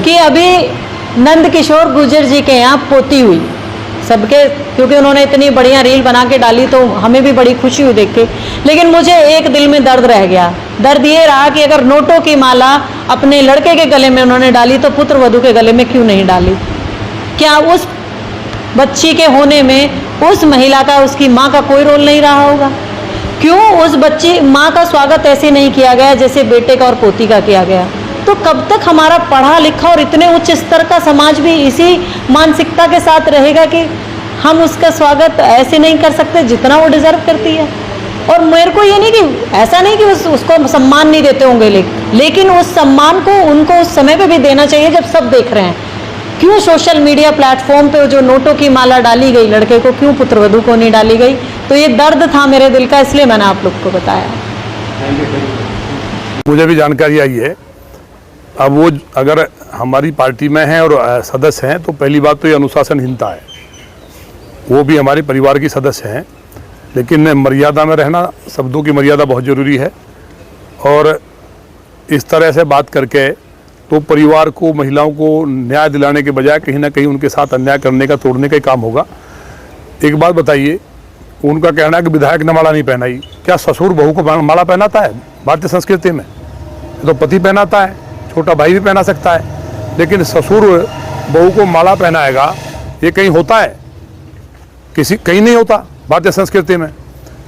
कि अभी नंद किशोर गुर्जर जी के यहाँ पोती हुई सबके, क्योंकि उन्होंने इतनी बढ़िया रील बना के डाली तो हमें भी बड़ी खुशी हुई देख के। लेकिन मुझे एक दिल में दर्द रह गया। दर्द ये रहा कि अगर नोटों की माला अपने लड़के के गले में उन्होंने डाली तो पुत्र वधू के गले में क्यों नहीं डाली? क्या उस बच्ची के होने में उस महिला का, उसकी माँ का कोई रोल नहीं रहा होगा? क्यों उस बच्ची माँ का स्वागत ऐसे नहीं किया गया जैसे बेटे का और पोती का किया गया? तो कब तक हमारा पढ़ा लिखा और इतने उच्च स्तर का समाज भी इसी मानसिकता के साथ रहेगा कि हम उसका स्वागत ऐसे नहीं कर सकते जितना वो डिजर्व करती है? और मेरे को ये नहीं कि ऐसा नहीं कि उसको सम्मान नहीं देते होंगे, लेकिन उस सम्मान को उनको उस समय पे भी देना चाहिए जब सब देख रहे हैं। क्यों सोशल मीडिया प्लेटफॉर्म पे जो नोटों की माला डाली गई लड़के को, क्यों पुत्रवधू को नहीं डाली गई? तो ये दर्द था मेरे दिल का, इसलिए मैंने आप लोग को बताया। मुझे भी जानकारी आई है। अब वो अगर हमारी पार्टी में हैं और सदस्य हैं तो पहली बात तो ये अनुशासनहीनता है। वो भी हमारे परिवार की सदस्य हैं, लेकिन मर्यादा में रहना, शब्दों की मर्यादा बहुत ज़रूरी है। और इस तरह से बात करके तो परिवार को, महिलाओं को न्याय दिलाने के बजाय कहीं ना कहीं उनके साथ अन्याय करने का, तोड़ने का ही काम होगा। एक बात बताइए, उनका कहना है कि विधायक ने माला नहीं पहनाई। क्या ससुर बहू को माला पहनाता है भारतीय संस्कृति में? तो पति पहनाता है, छोटा भाई भी पहना सकता है, लेकिन ससुर बहू को माला पहनाएगा ये कहीं होता है? कहीं नहीं होता भारतीय संस्कृति में।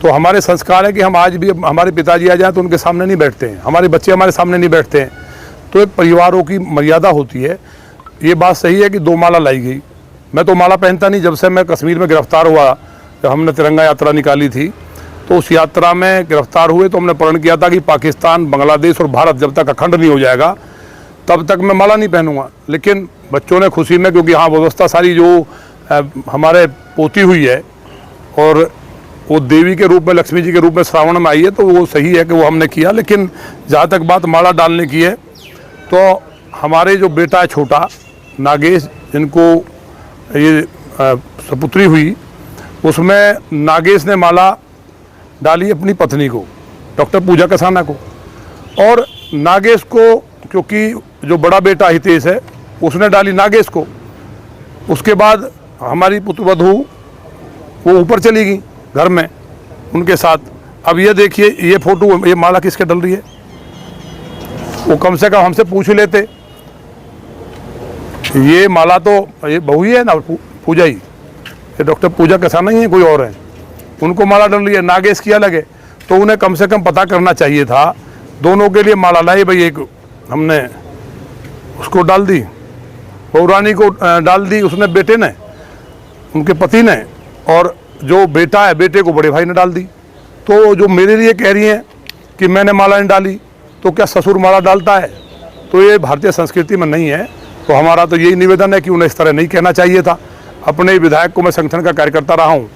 तो हमारे संस्कार है कि हम आज भी, हमारे पिताजी आ जाए तो उनके सामने नहीं बैठते हैं, हमारे बच्चे हमारे सामने नहीं बैठते हैं। तो एक परिवारों की मर्यादा होती है। ये बात सही है कि 2 माला लाई गई। मैं तो माला पहनता नहीं। जब से मैं कश्मीर में गिरफ्तार हुआ, जब हमने तिरंगा यात्रा निकाली थी, तो उस यात्रा में गिरफ्तार हुए तो हमने प्रण किया था कि पाकिस्तान, बांग्लादेश और भारत जब तक अखंड नहीं हो जाएगा तब तक मैं माला नहीं पहनूंगा। लेकिन बच्चों ने खुशी में, क्योंकि हाँ व्यवस्था सारी जो हमारे पोती हुई है और वो देवी के रूप में, लक्ष्मी जी के रूप में श्रावण में आई है, तो वो सही है कि वो हमने किया। लेकिन जहाँ तक बात माला डालने की है, तो हमारे जो बेटा है छोटा नागेश, जिनको ये सपुत्री हुई, उसमें नागेश ने माला डाली अपनी पत्नी को, डॉक्टर पूजा कसाना को। और नागेश को, क्योंकि जो बड़ा बेटा हितेश है उसने डाली नागेश को। उसके बाद हमारी पुत्रवधू वो ऊपर चली गई घर में उनके साथ। अब ये देखिए, ये फोटो, ये माला किसके डल रही है? वो कम से कम हमसे पूछ लेते। ये माला तो ये बहू ही है ना, पूजा ही, ये डॉक्टर पूजा कसाना ही है, कोई और है? उनको माला डल रही है, नागेश की अलग है। तो उन्हें कम से कम पता करना चाहिए था। दोनों के लिए माला लाई भाई, एक हमने उसको डाल दी, बहुरानी को डाल दी उसने, बेटे ने, उनके पति ने, और जो बेटा है बेटे को बड़े भाई ने डाल दी। तो जो मेरे लिए कह रही हैं कि मैंने माला नहीं डाली, तो क्या ससुर माला डालता है? तो ये भारतीय संस्कृति में नहीं है। तो हमारा तो यही निवेदन है कि उन्हें इस तरह नहीं कहना चाहिए था। अपने विधायक को, मैं संगठन का कार्यकर्ता रहा हूँ,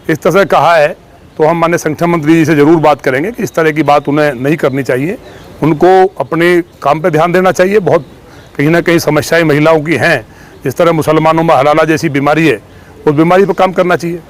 इस तरह से कहा है तो हम माननीय संगठन मंत्री जी से ज़रूर बात करेंगे कि इस तरह की बात उन्हें नहीं करनी चाहिए। उनको अपने काम पे ध्यान देना चाहिए। बहुत कहीं ना कहीं समस्याएं महिलाओं की हैं, जिस तरह मुसलमानों में हलाला जैसी बीमारी है, उस बीमारी पर काम करना चाहिए।